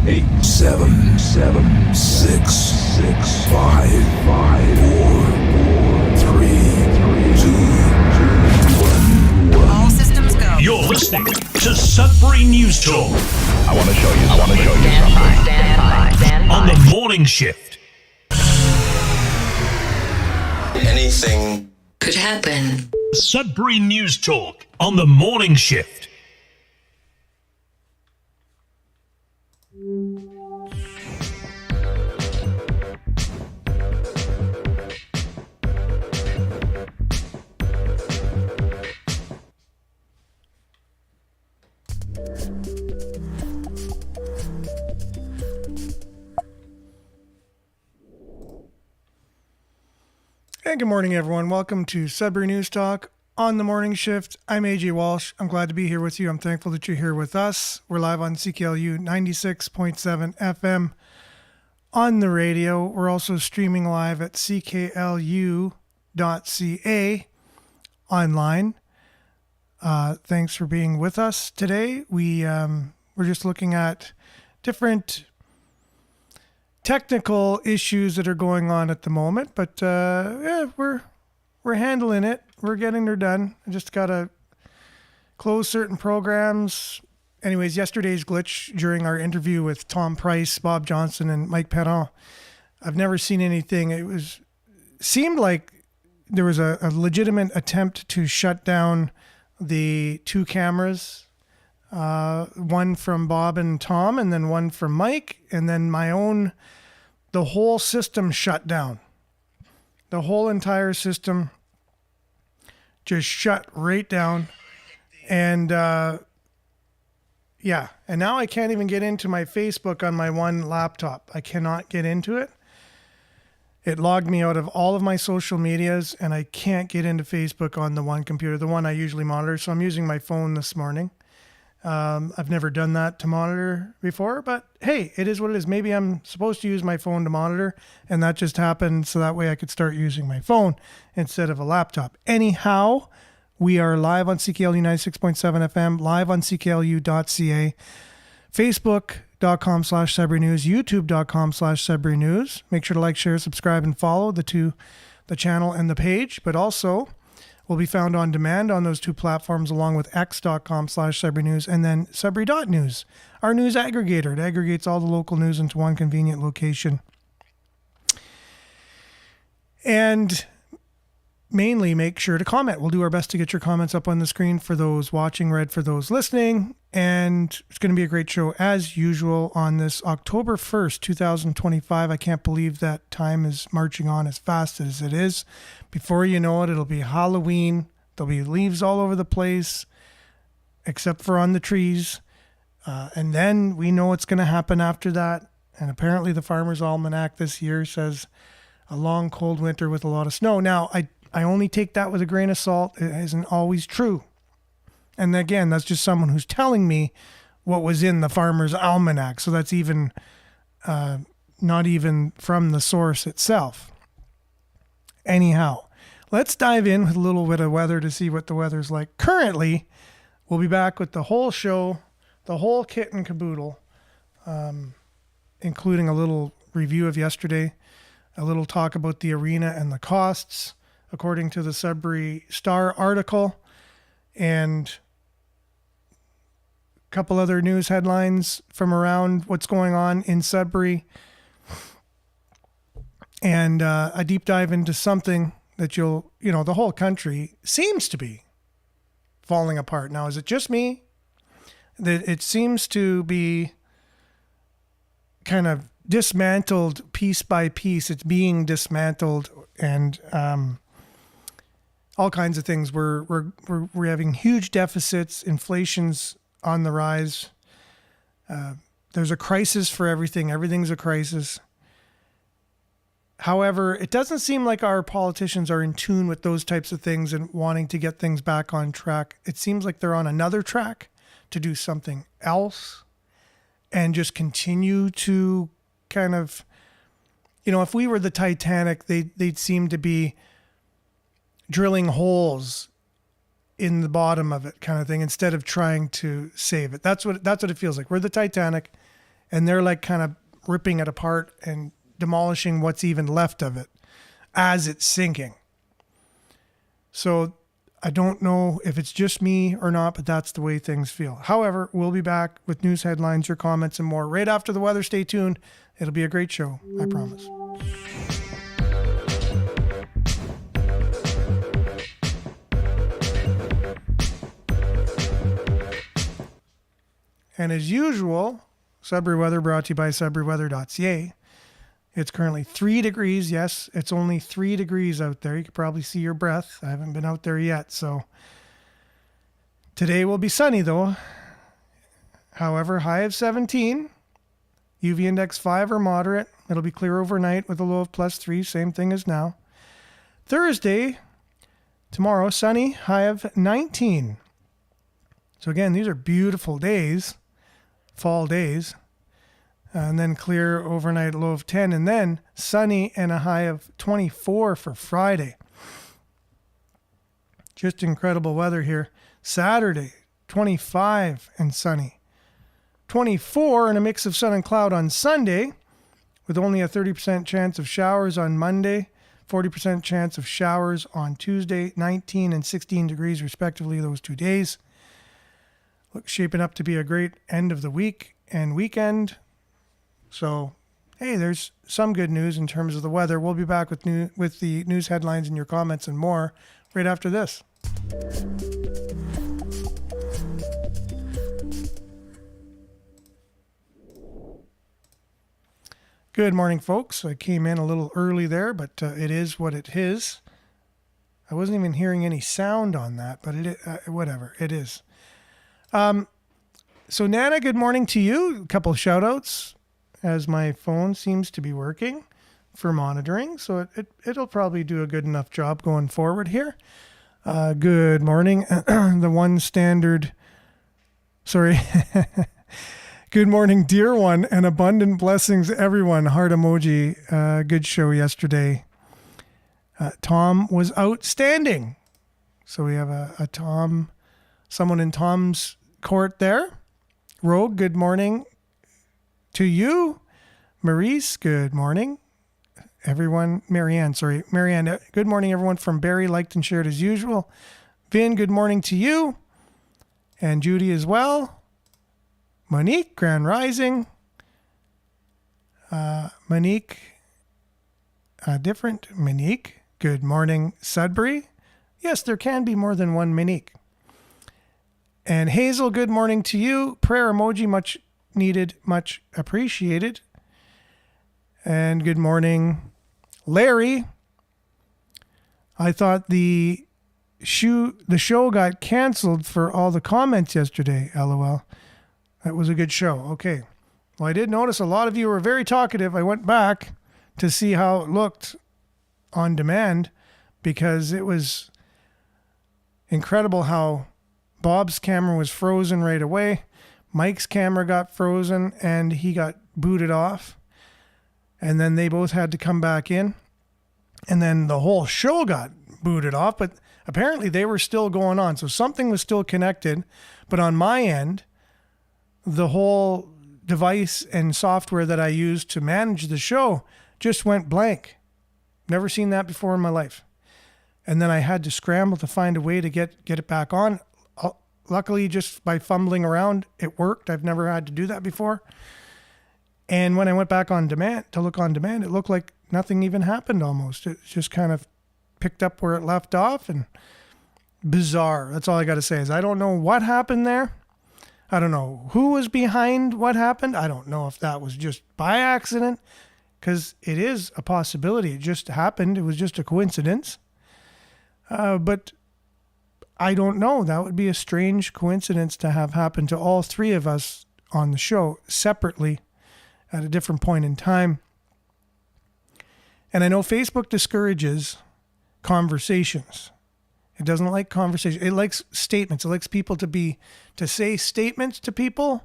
8, 7, 6, 5, 4, 3, 2, 1. All systems go. You're listening to Sudbury News Talk. I want to show you something. Stand by. On the morning shift. Anything Could happen. Sudbury News Talk on the morning shift. And good morning, everyone. Welcome to Sudbury News Talk on the morning shift. I'm AJ Walsh. I'm glad to be here with you. I'm thankful that you're here with us. We're live on CKLU 96.7 FM on the radio. We're also streaming live at cklu.ca online. Thanks for being with us today. We're just looking at different technical issues that are going on at the moment, but we're handling it. We're getting her done. I just gotta close certain programs. Anyways, yesterday's glitch during our interview with Tom Price, Bob Johnson, and Mike Perron, I've never seen anything. Seemed like there was a legitimate attempt to shut down the two cameras, one from Bob and Tom, and then one from Mike, and then my own. The whole system shut down. The whole entire system just shut right down. And and now I can't even get into my Facebook on my one laptop. I cannot get into it. It logged me out of all of my social medias, and I can't get into Facebook on the one computer, the one I usually monitor. So I'm using my phone this morning. I've never done that to monitor before, but hey, it is what it is. Maybe I'm supposed to use my phone to monitor, and that just happened so that way I could start using my phone instead of a laptop. Anyhow, we are live on CKLU 96.7 FM, live on CKLU.ca, Facebook.com/Sudbury News, YouTube.com/Sudbury News. Make sure to like, share, subscribe, and follow the channel and the page, but also will be found on demand on those two platforms, along with x.com/Sudbury News and then Sudbury.news, our news aggregator. It aggregates all the local news into one convenient location. And mainly make sure to comment. We'll do our best to get your comments up on the screen for those watching, read for those listening. And it's going to be a great show as usual on this October 1st, 2025. I can't believe that time is marching on as fast as it is. Before you know it, it'll be Halloween. There'll be leaves all over the place, except for on the trees. And then we know what's going to happen after that. And apparently the Farmer's Almanac this year says a long, cold winter with a lot of snow. Now, I only take that with a grain of salt. It isn't always true. And again, that's just someone who's telling me what was in the Farmer's Almanac. So that's even not even from the source itself. Anyhow, let's dive in with a little bit of weather to see what the weather's like. Currently, we'll be back with the whole show, the whole kit and caboodle, including a little review of yesterday, a little talk about the arena and the costs, according to the Sudbury Star article, and a couple other news headlines from around what's going on in Sudbury, and a deep dive into something that the whole country seems to be falling apart. Now, is it just me? That it seems to be kind of dismantled piece by piece. It's being dismantled, and all kinds of things. We're having huge deficits. Inflation's on the rise. There's a crisis for everything. Everything's a crisis. However, it doesn't seem like our politicians are in tune with those types of things and wanting to get things back on track. It seems like they're on another track to do something else and just continue to kind of, if we were the Titanic, they'd seem to be drilling holes in the bottom of it kind of thing instead of trying to save it. That's what it feels like. We're the Titanic and they're like kind of ripping it apart and demolishing what's even left of it as it's sinking. So I don't know if it's just me or not, but that's the way things feel. However, we'll be back with news headlines, your comments, and more right after the weather. Stay tuned. It'll be a great show, I promise. And as usual, Sudbury weather brought to you by sudburyweather.ca. It's currently 3 degrees. Yes, it's only 3 degrees out there. You can probably see your breath. I haven't been out there yet. So today will be sunny though. However, high of 17. UV index 5 or moderate. It'll be clear overnight with a low of +3. Same thing as now. Thursday, tomorrow, sunny, high of 19. So again, these are beautiful days. Fall days, and then clear overnight, low of 10, and then sunny and a high of 24 for Friday. Just incredible weather here. Saturday, 25 and sunny. 24 and a mix of sun and cloud on Sunday, with only a 30% chance of showers on Monday, 40% chance of showers on Tuesday, 19 and 16 degrees respectively those 2 days. Looks shaping up to be a great end of the week and weekend. So, hey, there's some good news in terms of the weather. We'll be back with the news headlines and your comments and more right after this. Good morning, folks. I came in a little early there, but it is what it is. I wasn't even hearing any sound on that, but whatever, it is. So Nana, good morning to you. A couple of shout outs as my phone seems to be working for monitoring. So it'll probably do a good enough job going forward here. Good morning. The one standard, sorry. Good morning, dear one, and abundant blessings, everyone. Heart emoji. Good show yesterday. Tom was outstanding. So we have a Tom, someone in Tom's court there. Rogue, good morning to you. Maurice, good morning. Everyone, Marianne, good morning, everyone from Barrie, liked and shared as usual. Vin, good morning to you. And Judy as well. Monique, Grand Rising. Monique, different Monique. Good morning, Sudbury. Yes, there can be more than one Monique. And Hazel, good morning to you. Prayer emoji, much needed, much appreciated. And good morning, Larry. I thought the show got canceled for all the comments yesterday, LOL. That was a good show. Okay. Well, I did notice a lot of you were very talkative. I went back to see how it looked on demand because it was incredible how Bob's camera was frozen right away. Mike's camera got frozen and he got booted off. And then they both had to come back in. And then the whole show got booted off, but apparently they were still going on. So something was still connected. But on my end, the whole device and software that I used to manage the show just went blank. Never seen that before in my life. And then I had to scramble to find a way to get it back on. Luckily, just by fumbling around, it worked. I've never had to do that before. And when I went back on demand to look on demand, it looked like nothing even happened almost. It just kind of picked up where it left off, and bizarre. That's all I got to say is I don't know what happened there. I don't know who was behind what happened. I don't know if that was just by accident, because it is a possibility. It just happened. It was just a coincidence. But I don't know. That would be a strange coincidence to have happened to all three of us on the show separately at a different point in time. And I know Facebook discourages conversations. It doesn't like conversation. It likes statements. It likes people to say statements to people,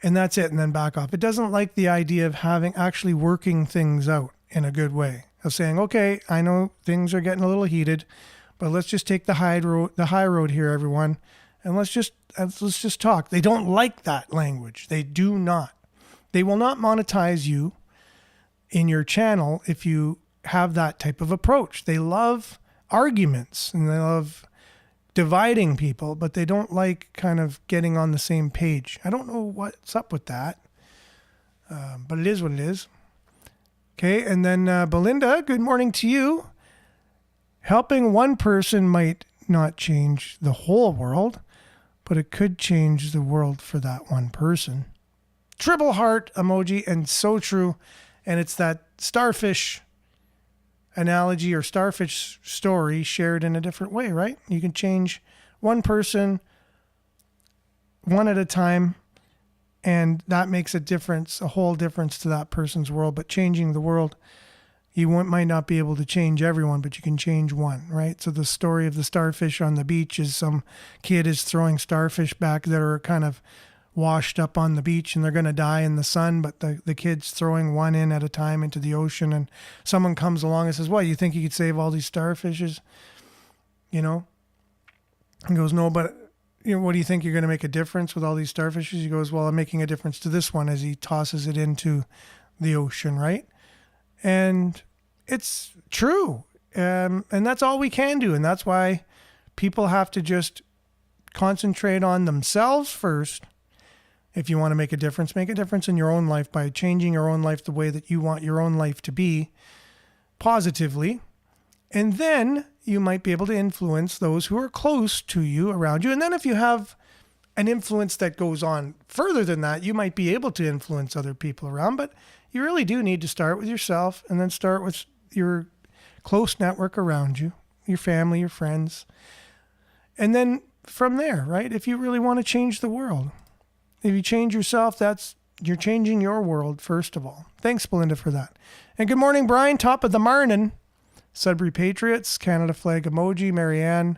and that's it, and then back off. It doesn't like the idea of actually working things out in a good way. Of saying, okay, I know things are getting a little heated, but let's just take the high road here, everyone, and let's just talk. They don't like that language. They do not. They will not monetize you in your channel if you have that type of approach. They love arguments and they love dividing people, but they don't like kind of getting on the same page. I don't know what's up with that, but it is what it is. Okay, and then Belinda, good morning to you. Helping one person might not change the whole world, but it could change the world for that one person. Triple heart emoji, and so true. And it's that starfish analogy or starfish story shared in a different way, right? You can change one person one at a time, and that makes a difference, a whole difference to that person's world. But changing the world, might not be able to change everyone, but you can change one, right? So the story of the starfish on the beach is some kid is throwing starfish back that are kind of washed up on the beach and they're going to die in the sun, but the kid's throwing one in at a time into the ocean, and someone comes along and says, "What, you think you could save all these starfishes?" You know? He goes, "No, but what do you think, you're going to make a difference with all these starfishes?" He goes, "Well, I'm making a difference to this one," as he tosses it into the ocean, right? And it's true. And that's all we can do. And that's why people have to just concentrate on themselves first. If you want to make a difference in your own life by changing your own life the way that you want your own life to be positively. And then you might be able to influence those who are close to you, around you. And then if you have an influence that goes on further than that, you might be able to influence other people around. But you really do need to start with yourself, and then start with your close network around you, your family, your friends. And then from there, right? If you really want to change the world, if you change yourself, you're changing your world, first of all. Thanks, Belinda, for that. And good morning, Brian, top of the marnin'. Sudbury Patriots, Canada flag emoji. Marianne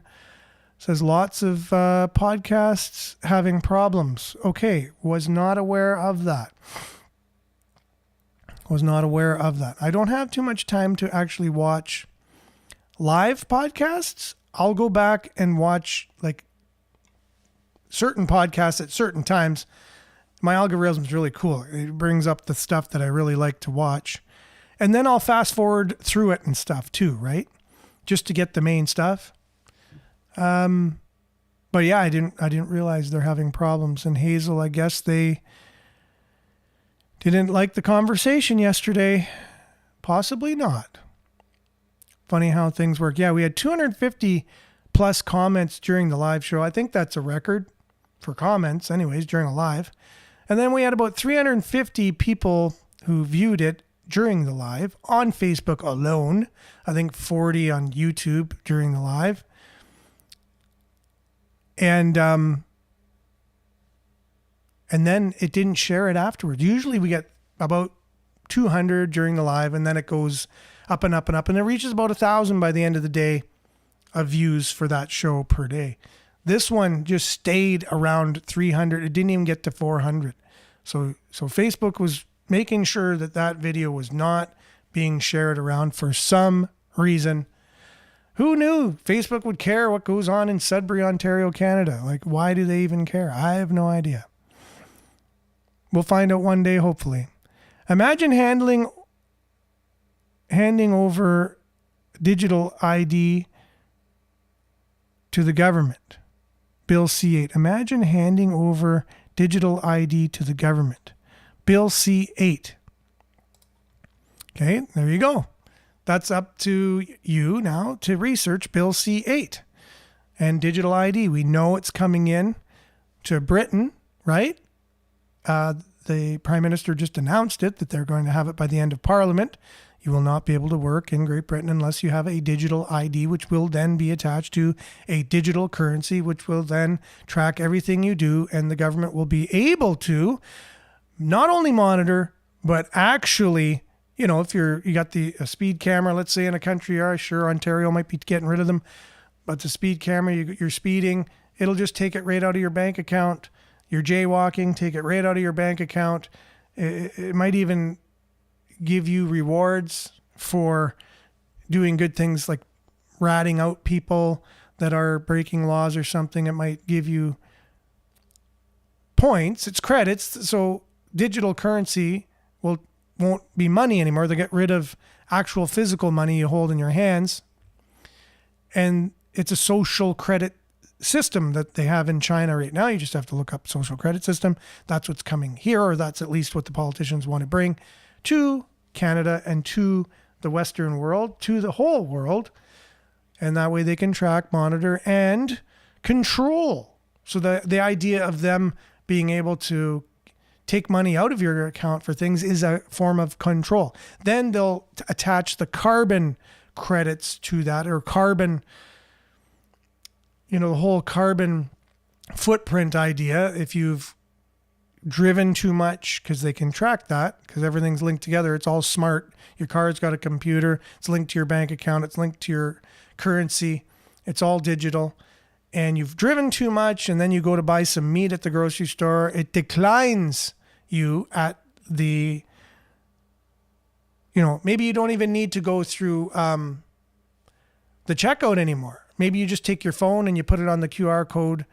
says lots of podcasts having problems. Okay, was not aware of that. I don't have too much time to actually watch live podcasts. I'll go back and watch like certain podcasts at certain times. My algorithm is really cool. It brings up the stuff that I really like to watch. And then I'll fast forward through it and stuff too, right? Just to get the main stuff. But yeah, I didn't realize they're having problems. And Hazel, I guess they didn't like the conversation yesterday. Possibly not. Funny how things work. Yeah, we had 250 plus comments during the live show. I think that's a record for comments anyways during a live. And then we had about 350 people who viewed it during the live on Facebook alone. I think 40 on YouTube during the live. And then it didn't share it afterwards. Usually we get about 200 during the live, and then it goes up and up and up, and it reaches about 1,000 by the end of the day of views for that show per day. This one just stayed around 300. It didn't even get to 400. So Facebook was making sure that video was not being shared around for some reason. Who knew Facebook would care what goes on in Sudbury, Ontario, Canada? Like, why do they even care? I have no idea. We'll find out one day, hopefully. Imagine handing over digital ID to the government. Bill C8. Imagine handing over digital ID to the government. Bill C8. Okay, there you go. That's up to you now to research Bill C8 and digital ID. We know it's coming in to Britain, right? The Prime Minister just announced it, that they're going to have it by the end of Parliament. You will not be able to work in Great Britain unless you have a digital ID, which will then be attached to a digital currency, which will then track everything you do. And the government will be able to not only monitor, but actually, if you got a speed camera, let's say in a country, sure, Ontario might be getting rid of them, but the speed camera, you're speeding, it'll just take it right out of your bank account. You're jaywalking, take it right out of your bank account. It might even give you rewards for doing good things like ratting out people that are breaking laws or something. It might give you points. It's credits. So digital currency won't be money anymore. They'll get rid of actual physical money you hold in your hands. And it's a social credit system that they have in China right now. You just have to look up social credit system. That's what's coming here, or that's at least what the politicians want to bring to Canada and to the Western world, to the whole world. And that way they can track, monitor, and control. So the idea of them being able to take money out of your account for things is a form of control. Then they'll attach the carbon credits to that, or carbon, the whole carbon footprint idea. If you've driven too much, because they can track that, because everything's linked together. It's all smart. Your car's got a computer. It's linked to your bank account. It's linked to your currency. It's all digital. And you've driven too much, and then you go to buy some meat at the grocery store. It declines you at the, maybe you don't even need to go through the checkout anymore. Maybe you just take your phone and you put it on the QR code,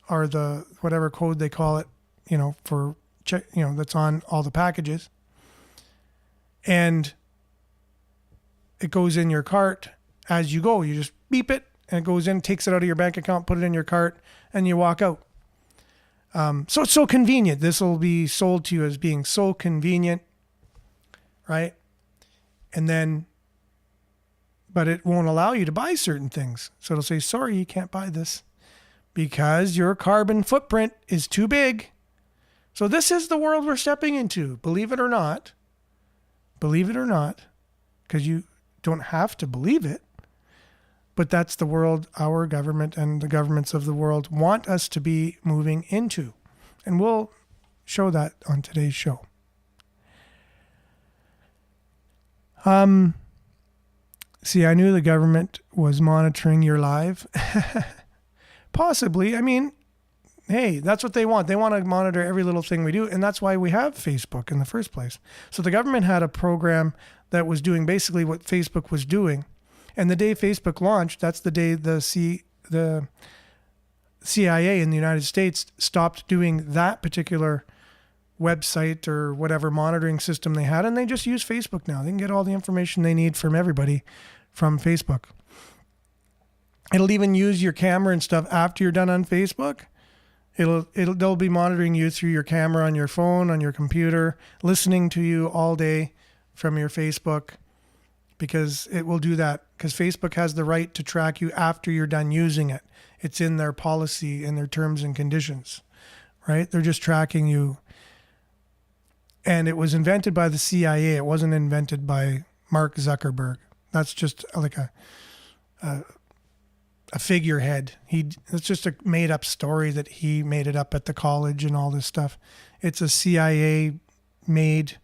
or the whatever code they call it, for check, that's on all the packages. And it goes in your cart as you go. You just beep it, and it goes in, takes it out of your bank account, put it in your cart, and you walk out. So it's so convenient. This will be sold to you as being so convenient, right? And then, but it won't allow you to buy certain things. So it'll say, sorry, you can't buy this because your carbon footprint is too big. So this is the world we're stepping into, believe it or not. Believe it or not, because you don't have to believe it. But that's the world our government and the governments of the world want us to be moving into. And we'll show that on today's show. See, I knew the government was monitoring your live. Possibly. I mean, hey, that's what they want. They want to monitor every little thing we do. And that's why we have Facebook in the first place. So the government had a program that was doing basically what Facebook was doing. And the day Facebook launched, that's the day the CIA in the United States stopped doing that particular website or whatever monitoring system they had, and they just use Facebook now. They can get all the information they need from everybody from Facebook. It'll even use your camera and stuff after you're done on Facebook. They'll be monitoring you through your camera on your phone, on your computer, listening to you all day from your Facebook, because it will do that. Because Facebook has the right to track you after you're done using it. It's in their policy, in their terms and conditions, right? They're just tracking you. And it was invented by the CIA. It wasn't invented by Mark Zuckerberg. That's just like a figurehead. It's just a made up story that he made it up at the college and all this stuff. It's a CIA made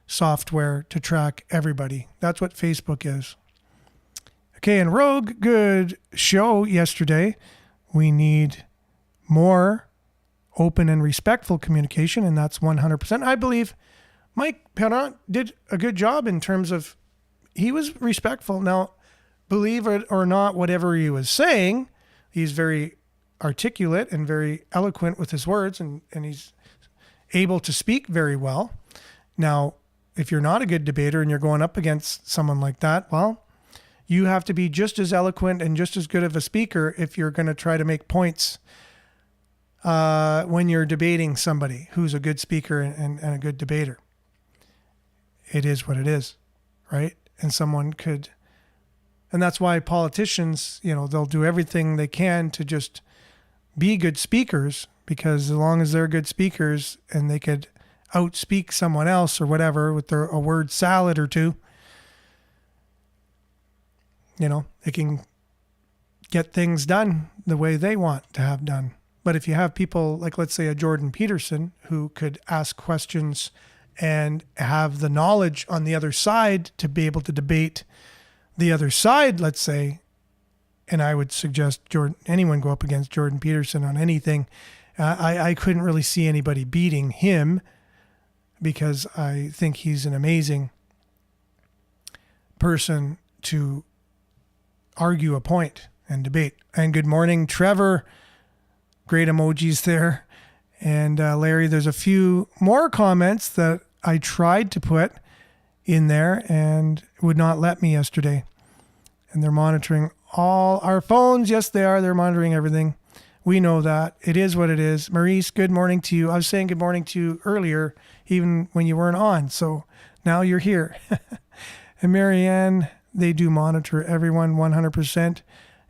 software to track everybody. That's what Facebook is. Okay, and Rogue, good show yesterday. We need more open and respectful communication, and that's 100%. I believe Mike Perrant did a good job in terms of, he was respectful. Now, believe it or not, whatever he was saying, he's very articulate and very eloquent with his words, and he's able to speak very well. Now, if you're not a good debater and you're going up against someone like that, well, you have to be just as eloquent and just as good of a speaker if you're going to try to make points when you're debating somebody who's a good speaker and a good debater. It is what it is, right? And and that's why politicians, they'll do everything they can to just be good speakers, because as long as they're good speakers and they could outspeak someone else or whatever with a word salad or two, they can get things done the way they want to have done. But if you have people like, let's say, a Jordan Peterson, who could ask questions and have the knowledge on the other side to be able to debate the other side, let's say, and I would suggest anyone go up against Jordan Peterson on anything. I couldn't really see anybody beating him, because I think he's an amazing person to argue a point and debate. And good morning, Trevor. Great emojis there. And Larry, there's a few more comments that I tried to put in there and would not let me yesterday. And they're monitoring all our phones. Yes, they are. They're monitoring everything. We know that. It is what it is. Maurice, good morning to you. I was saying good morning to you earlier, even when you weren't on. So now you're here. And Marianne, they do monitor everyone 100%.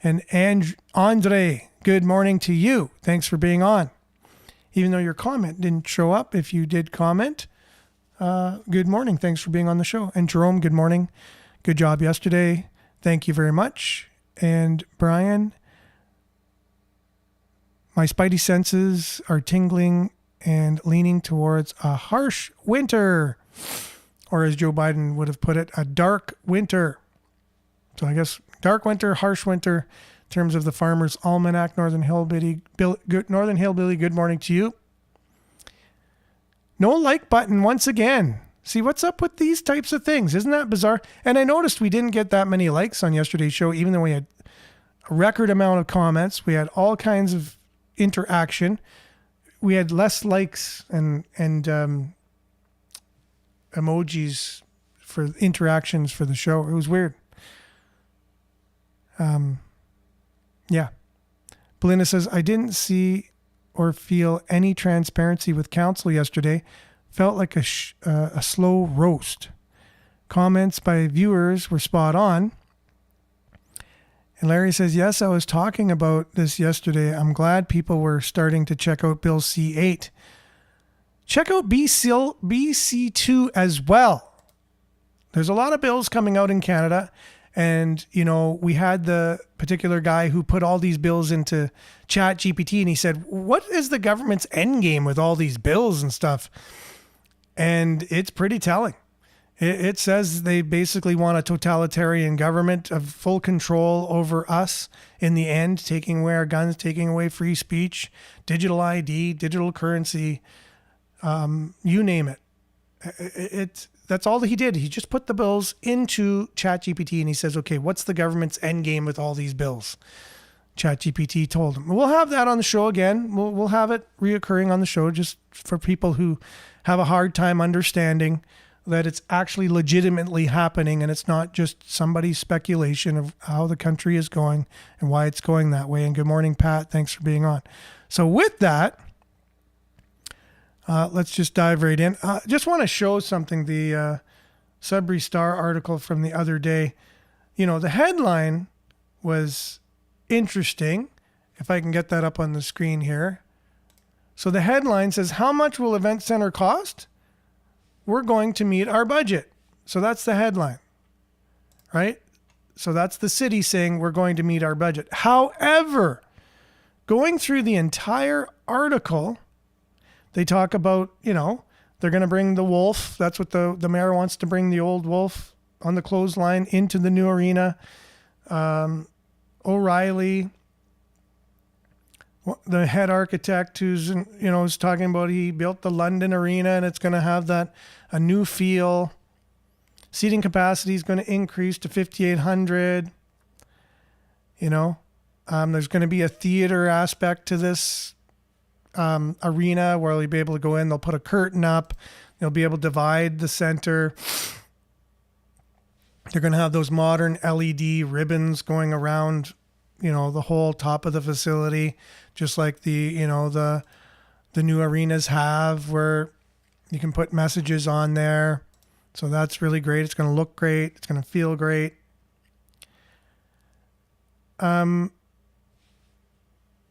And Andre, good morning to you. Thanks for being on. Even though your comment didn't show up, if you did comment, good morning. Thanks for being on the show. And Jerome, good morning. Good job yesterday. Thank you very much. And Brian, my spidey senses are tingling and leaning towards a harsh winter. Or as Joe Biden would have put it, a dark winter. So I guess dark winter, harsh winter, in terms of the Farmer's Almanac, Northern Hillbilly, good morning to you. No like button once again. See, what's up with these types of things? Isn't that bizarre? And I noticed we didn't get that many likes on yesterday's show, even though we had a record amount of comments. We had all kinds of interaction. We had less likes and emojis for interactions for the show. It was weird. Yeah. Belinda says, I didn't see or feel any transparency with council yesterday. Felt like a slow roast. Comments by viewers were spot on. And Larry says, yes, I was talking about this yesterday. I'm glad people were starting to check out Bill C8. Check out BC2 as well. There's a lot of bills coming out in Canada. And, you know, we had the particular guy who put all these bills into ChatGPT, and he said, what is the government's end game with all these bills and stuff? And it's pretty telling. It says they basically want a totalitarian government of full control over us in the end, taking away our guns, taking away free speech, digital ID, digital currency, you name it. That's all that he did. He just put the bills into ChatGPT and he says, okay, what's the government's end game with all these bills? ChatGPT told him. We'll have that on the show again. We'll have it reoccurring on the show just for people who have a hard time understanding that it's actually legitimately happening and it's not just somebody's speculation of how the country is going and why it's going that way. And good morning, Pat. Thanks for being on. So with that, let's just dive right in. Just want to show something, the Sudbury Star article from the other day. You know, the headline was interesting. If I can get that up on the screen here. So the headline says, how much will Event Center cost? We're going to meet our budget. So that's the headline, right? So that's the city saying we're going to meet our budget. However, going through the entire article, they talk about, you know, they're going to bring the Wolf. That's what the mayor wants to bring, the old Wolf on the clothesline into the new arena. O'Reilly, the head architect who's, you know, is talking about he built the London arena and it's going to have a new feel. Seating capacity is going to increase to 5,800. You know, there's going to be a theater aspect to this arena where you'll be able to go in. They'll put a curtain up. They'll be able to divide the center. They're going to have those modern LED ribbons going around, you know, the whole top of the facility, just like the new arenas have, where you can put messages on there. So that's really great. It's going to look great. It's going to feel great.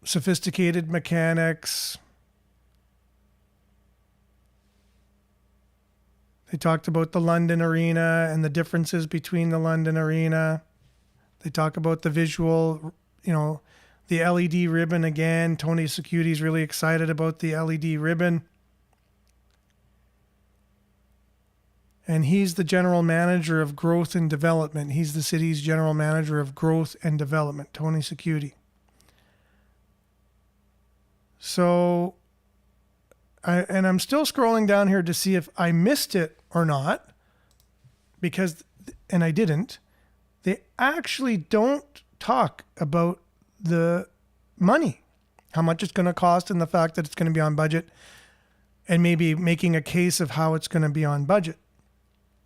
Sophisticated mechanics. They talked about the London arena and the differences between the London arena. They talk about the visual, you know, the LED ribbon again. Tony Secuti's really excited about the LED ribbon. And he's the general manager of growth and development. He's the city's general manager of growth and development, Tony Secuti. So, I'm still scrolling down here to see if I missed it or not, because, and I didn't, they actually don't talk about the money. how much it's going to cost and the fact that it's going to be on budget, and maybe making a case of how it's going to be on budget.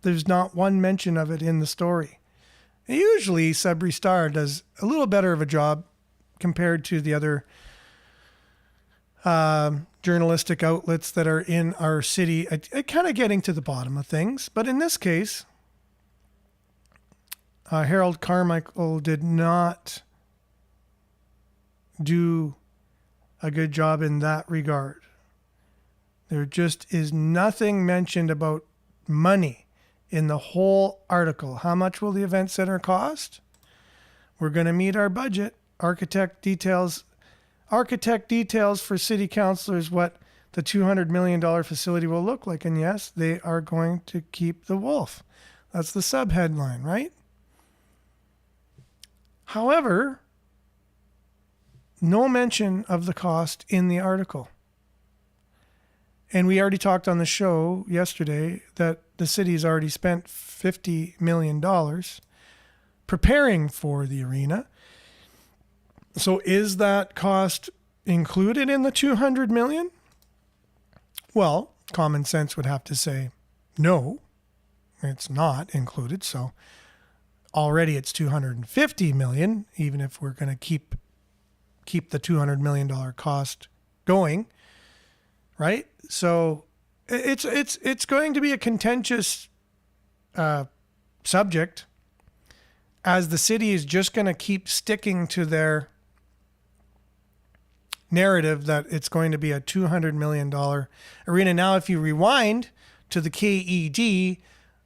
There's not one mention of it in the story. And usually Sudbury Star does a little better of a job compared to the other journalistic outlets that are in our city at kind of getting to the bottom of things. But in this case, Harold Carmichael did not do a good job in that regard. There just is nothing mentioned about money in the whole article. How much will the event center cost? We're going to meet our budget. Architect details for city councilors what the $200 million facility will look like. And yes, they are going to keep the wolf. That's the subheadline, right? However, no mention of the cost in the article. And we already talked on the show yesterday that the city's already spent $50 million preparing for the arena. So is that cost included in the $200 million? Well, common sense would have to say no, it's not included. So already it's $250 million, even if we're going to keep the $200 million cost going, right? So it's going to be a contentious subject, as the city is just going to keep sticking to their narrative that it's going to be a $200 million arena. Now, if you rewind to the KED,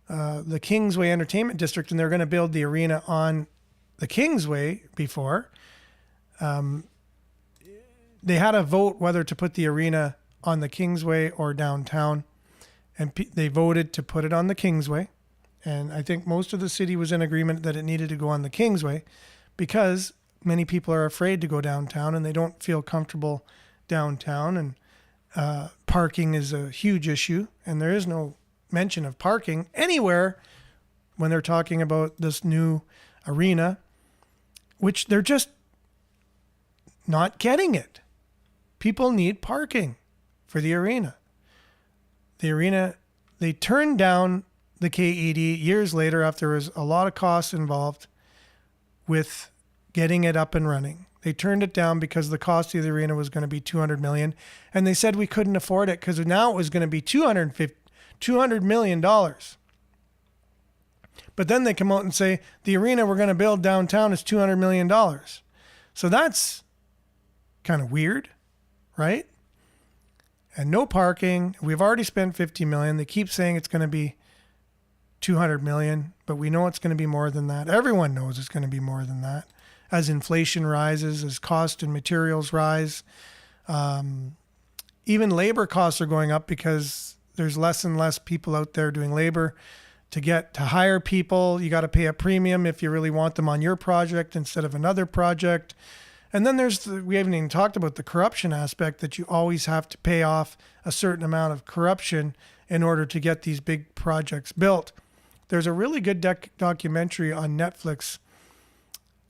the Kingsway Entertainment District, and they're going to build the arena on the Kingsway before, they had a vote whether to put the arena on the Kingsway or downtown, and they voted to put it on the Kingsway. And I think most of the city was in agreement that it needed to go on the Kingsway, because many people are afraid to go downtown and they don't feel comfortable downtown. And parking is a huge issue, and there is no mention of parking anywhere when they're talking about this new arena, which they're just not getting it. People need parking for the arena. The arena, they turned down the KED years later after there was a lot of costs involved with getting it up and running. They turned it down because the cost of the arena was going to be $200 million, and they said we couldn't afford it because now it was going to be $200 million. But then they come out and say the arena we're going to build downtown is $200 million. So that's kind of weird, right? And no parking. We've already spent $50 million. They keep saying it's going to be $200 million, but we know it's going to be more than that. Everyone knows it's going to be more than that. As inflation rises, as cost and materials rise, even labor costs are going up because there's less and less people out there doing labor. To hire people, you got to pay a premium if you really want them on your project instead of another project. And then we haven't even talked about the corruption aspect, that you always have to pay off a certain amount of corruption in order to get these big projects built. There's a really good documentary on Netflix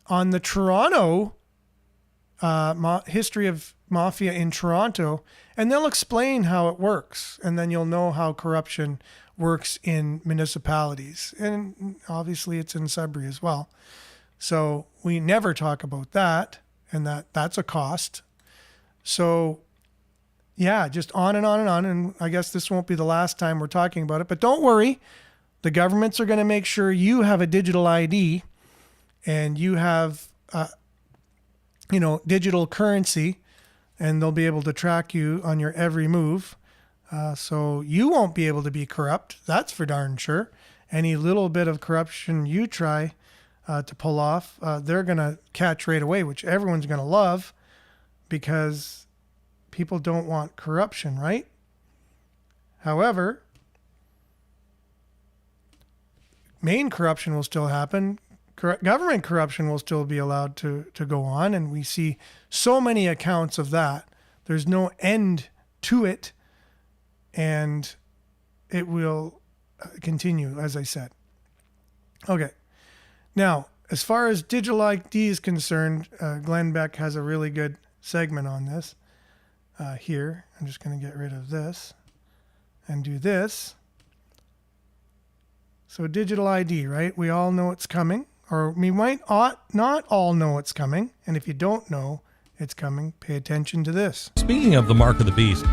on the Toronto history of mafia in Toronto, and they'll explain how it works, and then you'll know how corruption works in municipalities. And obviously it's in Sudbury as well. So we never talk about that, and that's a cost. So yeah, just on and on and on. And I guess this won't be the last time we're talking about it, but don't worry. The governments are going to make sure you have a digital ID and you have, digital currency, and they'll be able to track you on your every move. So you won't be able to be corrupt. That's for darn sure. Any little bit of corruption you try to pull off, they're going to catch right away, which everyone's going to love, because people don't want corruption, right? However, main corruption will still happen. Government corruption will still be allowed to go on, and we see so many accounts of that. There's no end to it, and it will continue, as I said. Okay. Now, as far as digital ID is concerned, Glenn Beck has a really good segment on this here. I'm just going to get rid of this and do this. So digital ID, right? We all know it's coming, or we might not all know it's coming. And if you don't know it's coming, pay attention to this. Speaking of the mark of the beast,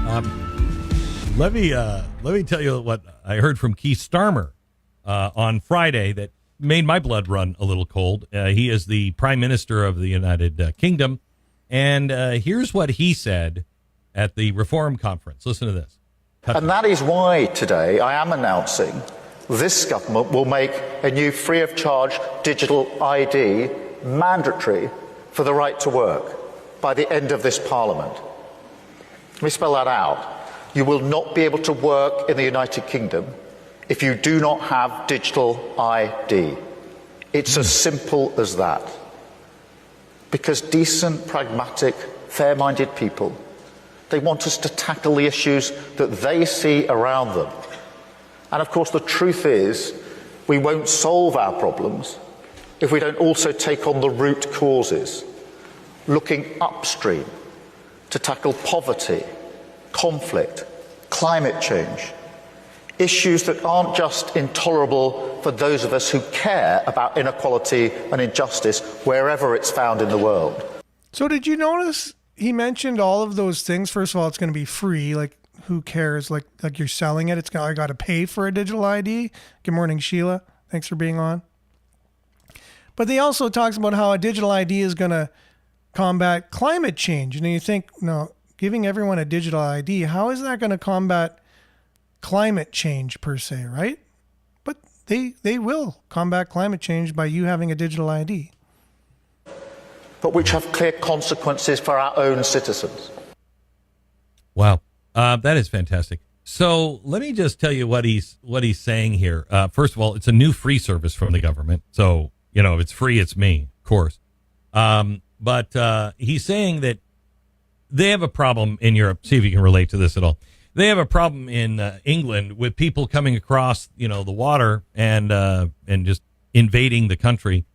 let me tell you what I heard from Keith Starmer on Friday that made my blood run a little cold. He is the Prime Minister of the United Kingdom, and here's what he said at the Reform Conference. Listen to this. And that is why today I am announcing this government will make a new free of charge digital ID mandatory for the right to work by the end of this Parliament. Let me spell that out. You will not be able to work in the United Kingdom if you do not have digital ID. It's as simple as that. Because decent, pragmatic, fair-minded people, they want us to tackle the issues that they see around them. And of course, the truth is, we won't solve our problems if we don't also take on the root causes, looking upstream to tackle poverty, conflict, climate change, issues that aren't just intolerable for those of us who care about inequality and injustice wherever it's found in the world. So did you notice he mentioned all of those things? First of all, it's going to be free. Like, who cares? Like you're selling it. I got to pay for a digital ID. Good morning, Sheila. Thanks for being on. But he also talks about how a digital ID is going to combat climate change. And you think, no, giving everyone a digital ID, how is that going to combat climate change per se, right? But they will combat climate change by you having a digital ID. But which have clear consequences for our own citizens. Wow, that is fantastic. So let me just tell you what he's saying here. First of all, it's a new free service from the government. So, if it's free, it's me, of course. But he's saying that they have a problem in Europe. See if you can relate to this at all. They have a problem in England with people coming across, the water and just invading the country.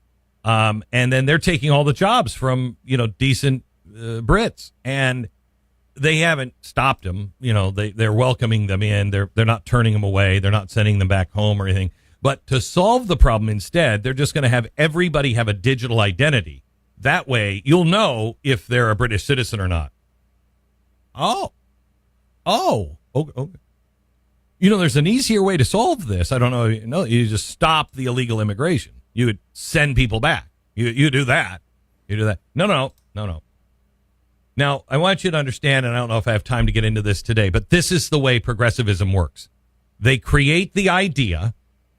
And then they're taking all the jobs from, decent Brits. And they haven't stopped them. They're welcoming them in. They're not turning them away. They're not sending them back home or anything. But to solve the problem instead, they're just going to have everybody have a digital identity. That way, you'll know if they're a British citizen or not. Oh, okay. There's an easier way to solve this. I don't know. You just stop the illegal immigration. You would send people back. You do that. You do that. No. Now, I want you to understand, and I don't know if I have time to get into this today, but this is the way progressivism works. They create the idea,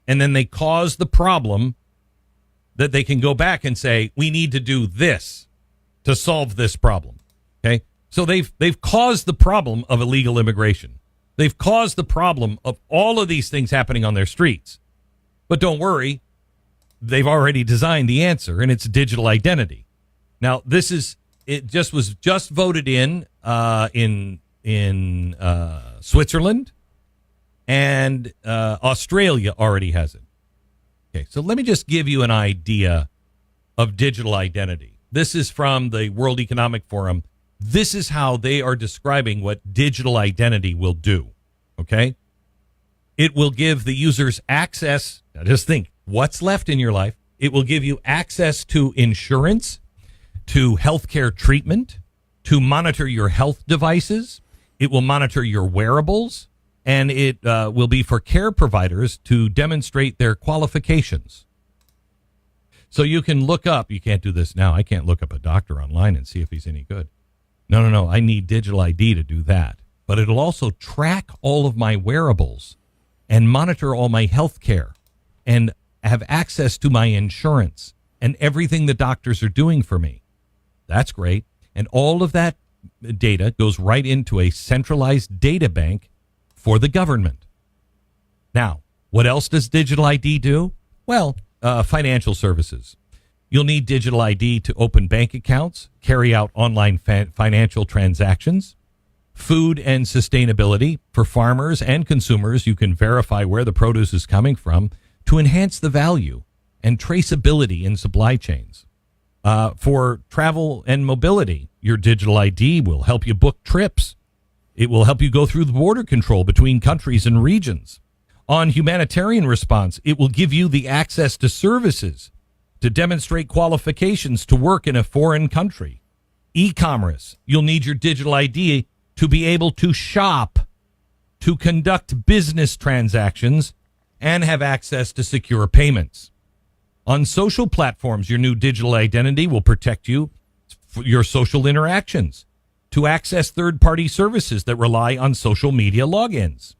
and then they cause the problem that they can go back and say, we need to do this to solve this problem. Okay? So they've caused the problem of illegal immigration. They've caused the problem of all of these things happening on their streets. But don't worry, they've already designed the answer, and it's digital identity. Now, it was just voted in Switzerland, and Australia already has it. Okay, so let me just give you an idea of digital identity. This is from the World Economic Forum. This is how they are describing what digital identity will do, okay? It will give the users access. Now just think, what's left in your life? It will give you access to insurance, to healthcare treatment, to monitor your health devices. It will monitor your wearables, and it will be for care providers to demonstrate their qualifications. So you can look up, you can't do this now. I can't look up a doctor online and see if he's any good. No. I need digital ID to do that. But it'll also track all of my wearables and monitor all my health care and have access to my insurance and everything the doctors are doing for me. That's great. And all of that data goes right into a centralized data bank for the government. Now, what else does digital ID do? Well, financial services. You'll need digital ID to open bank accounts, carry out online financial transactions. Food and sustainability. For farmers and consumers, you can verify where the produce is coming from to enhance the value and traceability in supply chains. For travel and mobility, Your digital ID will help you book trips. It will help you go through the border control between countries and regions. On humanitarian response, it will give you the access to services to demonstrate qualifications to work in a foreign country. E-commerce, you'll need your digital ID to be able to shop, to conduct business transactions, and have access to secure payments. On social platforms, your new digital identity will protect you for your social interactions, to access third-party services that rely on social media logins.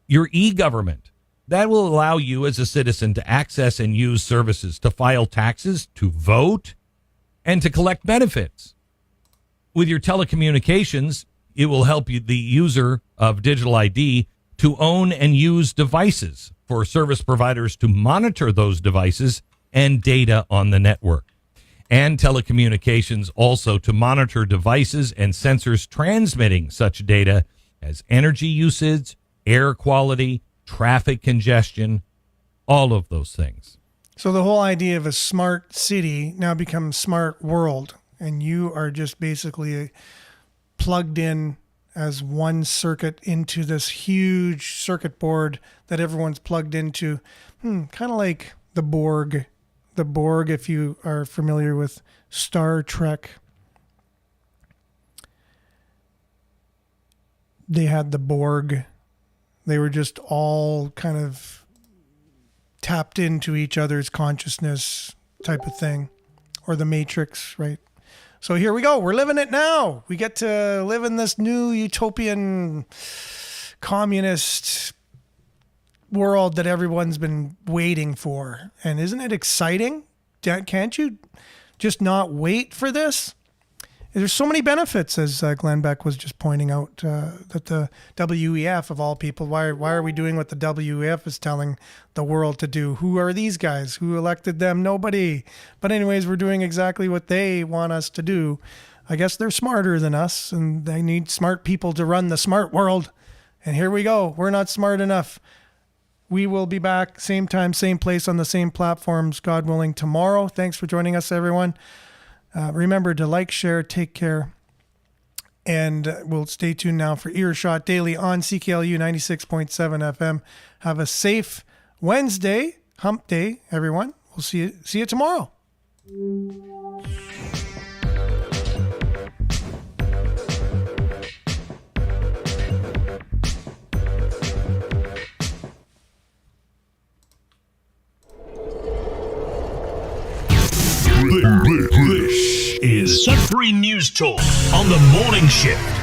Your e-government, that will allow you as a citizen to access and use services, to file taxes, to vote, and to collect benefits. With your telecommunications, it will help you, the user of digital ID, to own and use devices for service providers to monitor those devices and data on the network. And telecommunications also to monitor devices and sensors transmitting such data as energy usage, air quality, traffic congestion, all of those things. So the whole idea of a smart city now becomes smart world, and you are just basically plugged in as one circuit into this huge circuit board that everyone's plugged into. Kind of like the Borg. The Borg, if you are familiar with Star Trek. They had the Borg. They were just all kind of tapped into each other's consciousness type of thing. Or the Matrix, right? So here we go. We're living it now. We get to live in this new utopian communist world that everyone's been waiting for. And isn't it exciting? Can't you just not wait for this? There's so many benefits, as Glenn Beck was just pointing out, that the WEF, of all people, why are we doing what the WEF is telling the world to do? Who are these guys? Who elected them? Nobody. But anyways, we're doing exactly what they want us to do. I guess they're smarter than us, and they need smart people to run the smart world. And here we go. We're not smart enough. We will be back same time, same place on the same platforms, God willing, tomorrow. Thanks for joining us, everyone. Remember to like, share, take care. And we'll stay tuned now for Earshot Daily on CKLU 96.7 FM. Have a safe Wednesday, hump day, everyone. We'll see you tomorrow. This is Sudbury News Talk on the morning shift.